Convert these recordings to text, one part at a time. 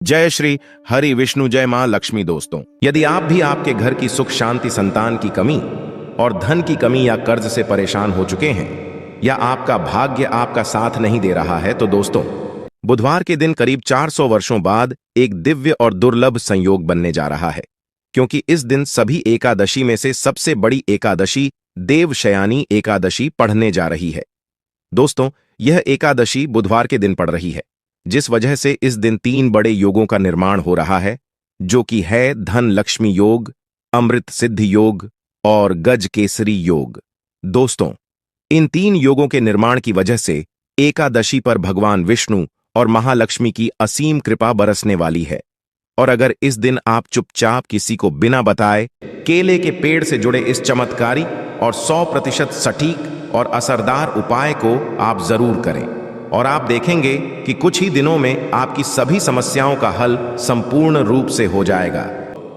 जय श्री हरि विष्णु जय मां लक्ष्मी। दोस्तों, यदि आप भी आपके घर की सुख शांति, संतान की कमी और धन की कमी या कर्ज से परेशान हो चुके हैं या आपका भाग्य आपका साथ नहीं दे रहा है, तो दोस्तों, बुधवार के दिन करीब 400 वर्षों बाद एक दिव्य और दुर्लभ संयोग बनने जा रहा है, क्योंकि इस दिन सभी एकादशी में से सबसे बड़ी एकादशी देवशयानी एकादशी पढ़ने जा रही है। दोस्तों, यह एकादशी बुधवार के दिन पड़ रही है, जिस वजह से इस दिन 3 बड़े योगों का निर्माण हो रहा है, जो कि है धन लक्ष्मी योग, अमृत सिद्धि योग और गज केसरी योग। दोस्तों, इन 3 योगों के निर्माण की वजह से एकादशी पर भगवान विष्णु और महालक्ष्मी की असीम कृपा बरसने वाली है। और अगर इस दिन आप चुपचाप किसी को बिना बताए केले के पेड़ से जुड़े इस चमत्कारी और 100% सटीक और असरदार उपाय को आप जरूर करें, और आप देखेंगे कि कुछ ही दिनों में आपकी सभी समस्याओं का हल संपूर्ण रूप से हो जाएगा।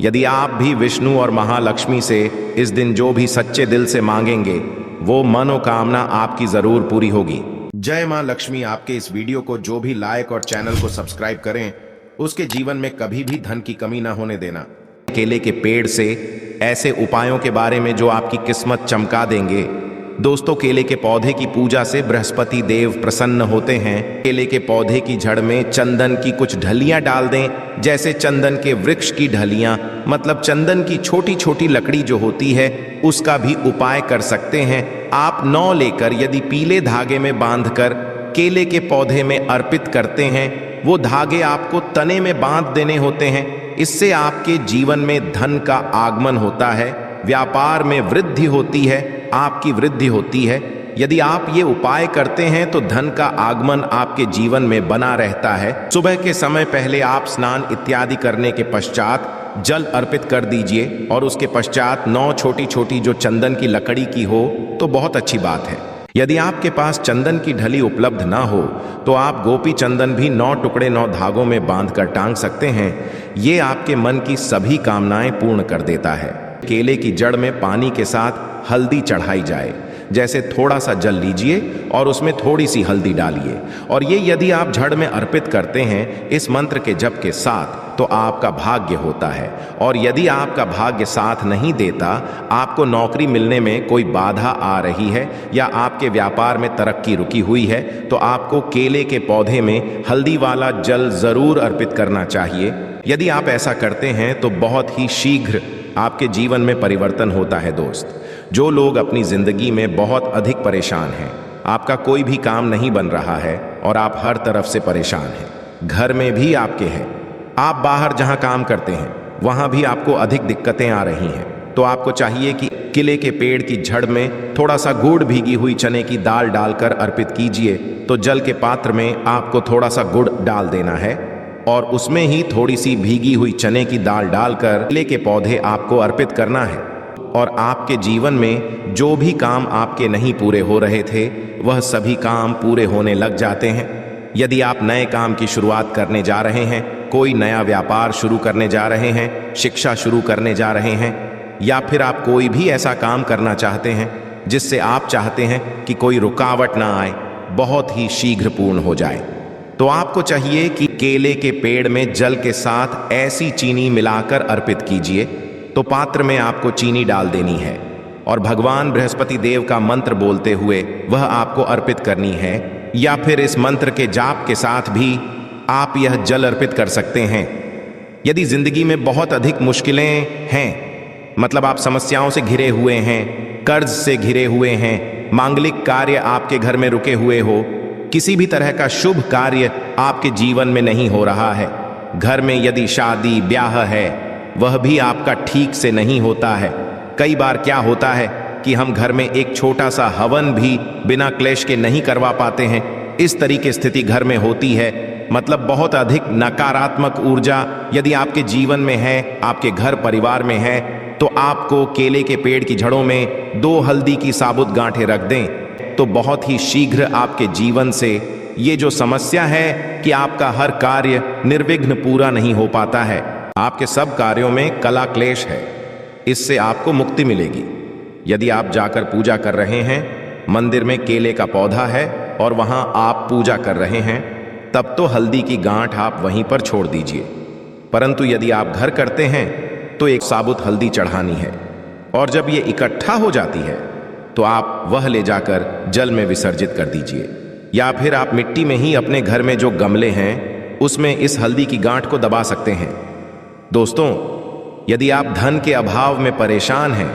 यदि आप भी विष्णु और महालक्ष्मी से इस दिन जो भी सच्चे दिल से मांगेंगे, वो मनोकामना आपकी जरूर पूरी होगी। जय मां लक्ष्मी। आपके इस वीडियो को जो भी लाइक और चैनल को सब्सक्राइब करें, उसके जीवन में कभी भी धन की कमी ना होने देना। केले के पेड़ से ऐसे उपायों के बारे में जो आपकी किस्मत चमका देंगे। दोस्तों, केले के पौधे की पूजा से बृहस्पति देव प्रसन्न होते हैं। केले के पौधे की जड़ में चंदन की कुछ ढलियां डाल दें, जैसे चंदन के वृक्ष की ढलियां, मतलब चंदन की छोटी छोटी लकड़ी जो होती है, उसका भी उपाय कर सकते हैं। आप 9 लेकर यदि पीले धागे में बांधकर केले के पौधे में अर्पित करते हैं, वो धागे आपको तने में बांध देने होते हैं। इससे आपके जीवन में धन का आगमन होता है, व्यापार में वृद्धि होती है, आपकी वृद्धि होती है। यदि आप ये उपाय करते हैं तो धन का आगमन आपके जीवन में बना रहता है। सुबह के समय पहले आप स्नान इत्यादि करने के पश्चात जल अर्पित कर दीजिए, और उसके पश्चात 9 छोटी छोटी जो चंदन की लकड़ी की हो तो बहुत अच्छी बात है। यदि आपके पास चंदन की ढली उपलब्ध ना हो तो आप गोपी चंदन भी 9 टुकड़े 9 धागों में बांधकर टांग सकते हैं। ये आपके मन की सभी कामनाएं पूर्ण कर देता है। केले की जड़ में पानी के साथ हल्दी चढ़ाई जाए, जैसे थोड़ा सा जल लीजिए और उसमें थोड़ी सी हल्दी डालिए, और ये यदि आप जड़ में अर्पित करते हैं इस मंत्र के जप के साथ, तो आपका भाग्य होता है। और यदि आपका भाग्य साथ नहीं देता, आपको नौकरी मिलने में कोई बाधा आ रही है या आपके व्यापार में तरक्की रुकी हुई है, तो आपको केले के पौधे में हल्दी वाला जल जरूर अर्पित करना चाहिए। यदि आप ऐसा करते हैं तो बहुत ही शीघ्र आपके जीवन में परिवर्तन होता है। दोस्त, जो लोग अपनी जिंदगी में बहुत अधिक परेशान हैं, आपका कोई भी काम नहीं बन रहा है और आप हर तरफ से परेशान हैं, घर में भी आपके हैं, आप बाहर जहां काम करते हैं वहां भी आपको अधिक दिक्कतें आ रही हैं, तो आपको चाहिए कि केले के पेड़ की जड़ में थोड़ा सा गुड़ भीगी हुई चने की दाल डालकर अर्पित कीजिए। तो जल के पात्र में आपको थोड़ा सा गुड़ डाल देना है और उसमें ही थोड़ी सी भीगी हुई चने की दाल डालकर केले के पौधे आपको अर्पित करना है, और आपके जीवन में जो भी काम आपके नहीं पूरे हो रहे थे, वह सभी काम पूरे होने लग जाते हैं। यदि आप नए काम की शुरुआत करने जा रहे हैं, कोई नया व्यापार शुरू करने जा रहे हैं, शिक्षा शुरू करने जा रहे हैं, या फिर आप कोई भी ऐसा काम करना चाहते हैं जिससे आप चाहते हैं कि कोई रुकावट ना आए, बहुत ही शीघ्र पूर्ण हो जाए, तो आपको चाहिए कि केले के पेड़ में जल के साथ ऐसी चीनी मिलाकर अर्पित कीजिए। तो पात्र में आपको चीनी डाल देनी है और भगवान बृहस्पति देव का मंत्र बोलते हुए वह आपको अर्पित करनी है, या फिर इस मंत्र के जाप के साथ भी आप यह जल अर्पित कर सकते हैं। यदि जिंदगी में बहुत अधिक मुश्किलें हैं, मतलब आप समस्याओं से घिरे हुए हैं, कर्ज से घिरे हुए हैं, मांगलिक कार्य आपके घर में रुके हुए हो, किसी भी तरह का शुभ कार्य आपके जीवन में नहीं हो रहा है, घर में यदि शादी ब्याह है वह भी आपका ठीक से नहीं होता है। कई बार क्या होता है कि हम घर में एक छोटा सा हवन भी बिना क्लेश के नहीं करवा पाते हैं। इस तरीके स्थिति घर में होती है, मतलब बहुत अधिक नकारात्मक ऊर्जा यदि आपके जीवन में है, आपके घर परिवार में है, तो आपको केले के पेड़ की जड़ों में 2 हल्दी की साबुत गांठें रख दें, तो बहुत ही शीघ्र आपके जीवन से ये जो समस्या है कि आपका हर कार्य निर्विघ्न पूरा नहीं हो पाता है, आपके सब कार्यों में कला क्लेश है, इससे आपको मुक्ति मिलेगी। यदि आप जाकर पूजा कर रहे हैं, मंदिर में केले का पौधा है और वहां आप पूजा कर रहे हैं, तब तो हल्दी की गांठ आप वहीं पर छोड़ दीजिए। परंतु यदि आप घर करते हैं तो एक साबुत हल्दी चढ़ानी है, और जब ये इकट्ठा हो जाती है तो आप वह ले जाकर जल में विसर्जित कर दीजिए, या फिर आप मिट्टी में ही अपने घर में जो गमले हैं उसमें इस हल्दी की गांठ को दबा सकते हैं। दोस्तों, यदि आप धन के अभाव में परेशान हैं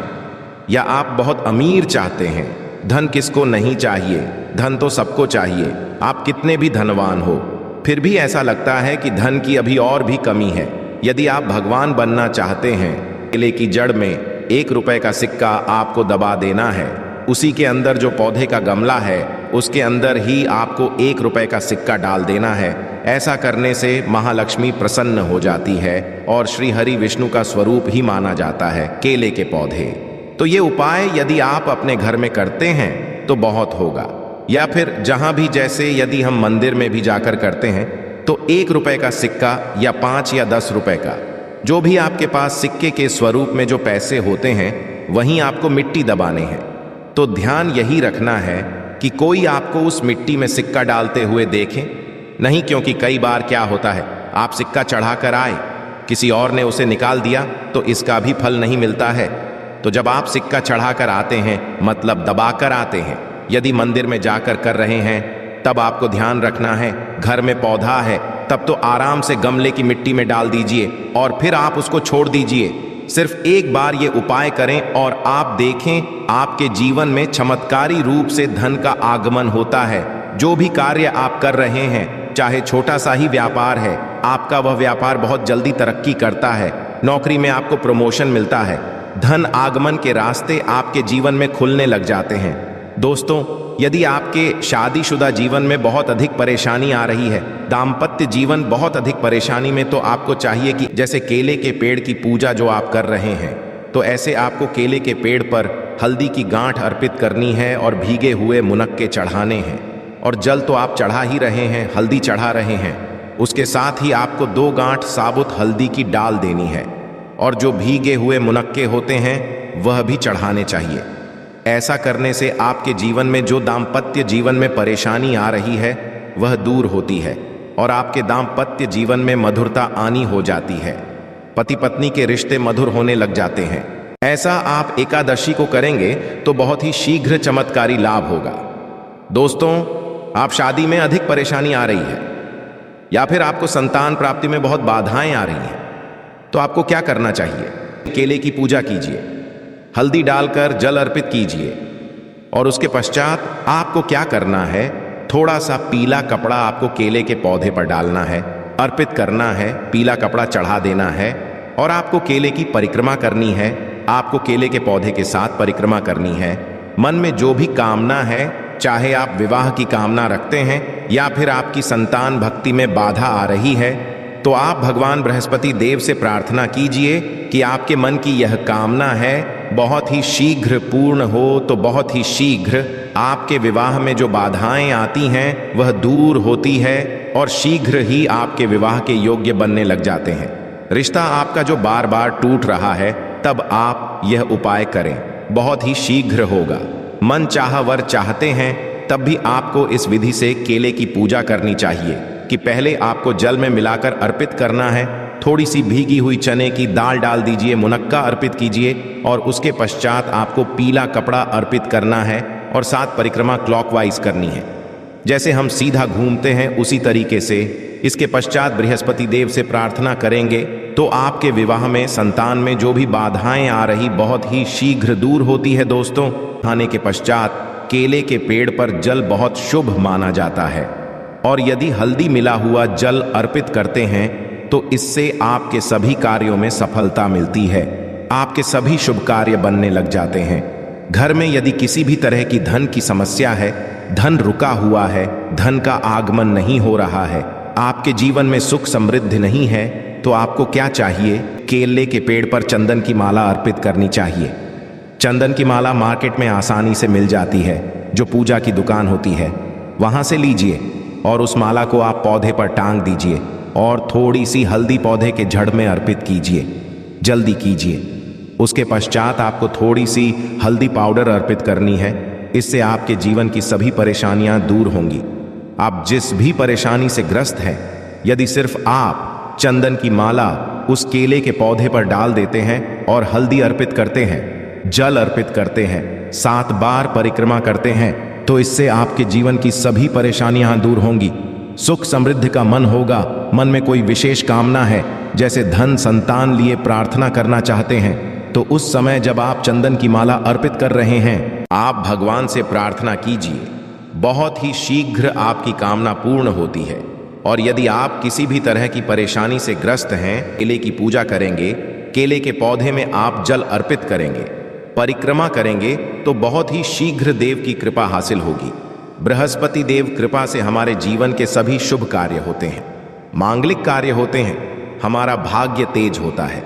या आप बहुत अमीर चाहते हैं, धन किसको नहीं चाहिए, धन तो सबको चाहिए। आप कितने भी धनवान हो फिर भी ऐसा लगता है कि धन की अभी और भी कमी है। यदि आप भगवान बनना चाहते हैं, केले की जड़ में 1 रुपए का सिक्का आपको दबा देना है। उसी के अंदर जो पौधे का गमला है उसके अंदर ही आपको 1 रुपए का सिक्का डाल देना है। ऐसा करने से महालक्ष्मी प्रसन्न हो जाती है और श्री हरि विष्णु का स्वरूप ही माना जाता है केले के पौधे। तो ये उपाय यदि आप अपने घर में करते हैं तो बहुत होगा, या फिर जहां भी, जैसे यदि हम मंदिर में भी जाकर करते हैं तो 1 रुपए का सिक्का या 5 या 10 रुपए का, जो भी आपके पास सिक्के के स्वरूप में जो पैसे होते हैं वहीं आपको मिट्टी दबाने हैं। तो ध्यान यही रखना है कि कोई आपको उस मिट्टी में सिक्का डालते हुए देखे नहीं, क्योंकि कई बार क्या होता है, आप सिक्का चढ़ाकर आए, किसी और ने उसे निकाल दिया तो इसका भी फल नहीं मिलता है। तो जब आप सिक्का चढ़ाकर आते हैं मतलब दबाकर आते हैं, यदि मंदिर में जाकर कर रहे हैं तब आपको ध्यान रखना है, घर में पौधा है तब तो आराम से गमले की मिट्टी में डाल दीजिए और फिर आप उसको छोड़ दीजिए। सिर्फ एक बार ये उपाय करें और आप देखें आपके जीवन में चमत्कारी रूप से धन का आगमन होता है। जो भी कार्य आप कर रहे हैं, चाहे छोटा सा ही व्यापार है, आपका वह व्यापार बहुत जल्दी तरक्की करता है। नौकरी में आपको प्रमोशन मिलता है, धन आगमन के रास्ते आपके जीवन में खुलने लग जाते हैं। दोस्तों, यदि आपके शादीशुदा जीवन में बहुत अधिक परेशानी आ रही है, दाम्पत्य जीवन बहुत अधिक परेशानी में, तो आपको चाहिए कि जैसे केले के पेड़ की पूजा जो आप कर रहे हैं, तो ऐसे आपको केले के पेड़ पर हल्दी की गांठ अर्पित करनी है और भीगे हुए मुनक्के चढ़ाने हैं। और जल तो आप चढ़ा ही रहे हैं, हल्दी चढ़ा रहे हैं, उसके साथ ही आपको 2 गांठ साबुत हल्दी की डाल देनी है, और जो भीगे हुए मुनक्के होते हैं वह भी चढ़ाने चाहिए। ऐसा करने से आपके जीवन में जो दाम्पत्य जीवन में परेशानी आ रही है वह दूर होती है और आपके दाम्पत्य जीवन में मधुरता आनी हो जाती है। पति पत्नी के रिश्ते मधुर होने लग जाते हैं। ऐसा आप एकादशी को करेंगे तो बहुत ही शीघ्र चमत्कारी लाभ होगा। दोस्तों, आप शादी में अधिक परेशानी आ रही है या फिर आपको संतान प्राप्ति में बहुत बाधाएं आ रही हैं, तो आपको क्या करना चाहिए? केले की पूजा कीजिए, हल्दी डालकर जल अर्पित कीजिए, और उसके पश्चात आपको क्या करना है, थोड़ा सा पीला कपड़ा आपको केले के पौधे पर डालना है, अर्पित करना है, पीला कपड़ा चढ़ा देना है, और आपको केले की परिक्रमा करनी है। आपको केले के पौधे के साथ परिक्रमा करनी है। मन में जो भी कामना है, चाहे आप विवाह की कामना रखते हैं या फिर आपकी संतान भक्ति में बाधा आ रही है, तो आप भगवान बृहस्पति देव से प्रार्थना कीजिए कि आपके मन की यह कामना है बहुत ही शीघ्र पूर्ण हो। तो बहुत ही शीघ्र आपके विवाह में जो बाधाएं आती हैं वह दूर होती है और शीघ्र ही आपके विवाह के योग्य बनने लग जाते हैं। रिश्ता आपका जो बार बार टूट रहा है, तब आप यह उपाय करें, बहुत ही शीघ्र होगा। मन चाहा वर चाहते हैं, तब भी आपको इस विधि से केले की पूजा करनी चाहिए कि पहले आपको जल में मिलाकर अर्पित करना है, थोड़ी सी भीगी हुई चने की दाल डाल दीजिए, मुनक्का अर्पित कीजिए, और उसके पश्चात आपको पीला कपड़ा अर्पित करना है और साथ परिक्रमा क्लॉकवाइज करनी है। जैसे हम सीधा घूमते हैं उसी तरीके से इसके पश्चात बृहस्पति देव से प्रार्थना करेंगे तो आपके विवाह में, संतान में जो भी बाधाएं आ रही बहुत ही शीघ्र दूर होती है। दोस्तों, खाने के पश्चात केले के पेड़ पर जल बहुत शुभ माना जाता है, और यदि हल्दी मिला हुआ जल अर्पित करते हैं तो इससे आपके सभी कार्यों में सफलता मिलती है, आपके सभी शुभ कार्य बनने लग जाते हैं। घर में यदि किसी भी तरह की धन की समस्या है, धन रुका हुआ है, धन का आगमन नहीं हो रहा है, आपके जीवन में सुख समृद्धि नहीं है, तो आपको क्या चाहिए? केले के पेड़ पर चंदन की माला अर्पित करनी चाहिए। चंदन की माला मार्केट में आसानी से मिल जाती है, जो पूजा की दुकान होती है वहां से लीजिए और उस माला को आप पौधे पर टांग दीजिए और थोड़ी सी हल्दी पौधे के जड़ में अर्पित कीजिए। जल्दी कीजिए। उसके पश्चात आपको थोड़ी सी हल्दी पाउडर अर्पित करनी है। इससे आपके जीवन की सभी परेशानियां दूर होंगी। आप जिस भी परेशानी से ग्रस्त हैं, यदि सिर्फ आप चंदन की माला उस केले के पौधे पर डाल देते हैं और हल्दी अर्पित करते हैं, जल अर्पित करते हैं, 7 बार परिक्रमा करते हैं, तो इससे आपके जीवन की सभी परेशानियां दूर होंगी। सुख समृद्धि का मन होगा। मन में कोई विशेष कामना है, जैसे धन संतान लिए प्रार्थना करना चाहते हैं, तो उस समय जब आप चंदन की माला अर्पित कर रहे हैं, आप भगवान से प्रार्थना कीजिए। बहुत ही शीघ्र आपकी कामना पूर्ण होती है। और यदि आप किसी भी तरह की परेशानी से ग्रस्त हैं, केले की पूजा करेंगे, केले के पौधे में आप जल अर्पित करेंगे, परिक्रमा करेंगे, तो बहुत ही शीघ्र देव की कृपा हासिल होगी। बृहस्पति देव कृपा से हमारे जीवन के सभी शुभ कार्य होते हैं, मांगलिक कार्य होते हैं, हमारा भाग्य तेज होता है।